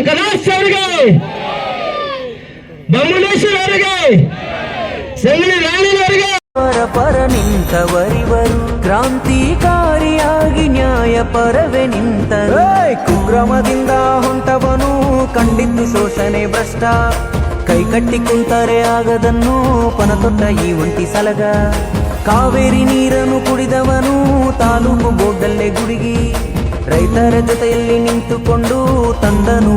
ಕಲಾಶ್ ಅವರಿಗೆ, ಬಮ್ಮನೇಶ್ವರ ಅವರಿಗೆ, ಸಂಗಳಿ ರಾಣಿಯವರಿಗೆ ಪರ ನಿಂತವರಿವರು ಕ್ರಾಂತಿಕಾರಿಯಾಗಿ ನ್ಯಾಯ ಪರವೇ ನಿಂತರು. ಕುಗ್ರಾಮದಿಂದ ಹೊಂಟವನು ಕಂಡಿದ್ದು ಶೋಷಣೆ ಭ್ರಷ್ಟ, ಕೈಕಟ್ಟಿ ಕುಂತರೆ ಆಗದನ್ನು ಪನತೊಟ್ಟ ಈ ಒಂಟಿ ಸಲಗ. ಕಾವೇರಿ ನೀರನ್ನು ಕುಡಿದವನು ತಾಲೂಕು ಬೋರ್ಡಲ್ಲೇ ಗುಡುಗಿ, ರೈತರ ಜೊತೆಯಲ್ಲಿ ನಿಂತುಕೊಂಡು ತಂದನು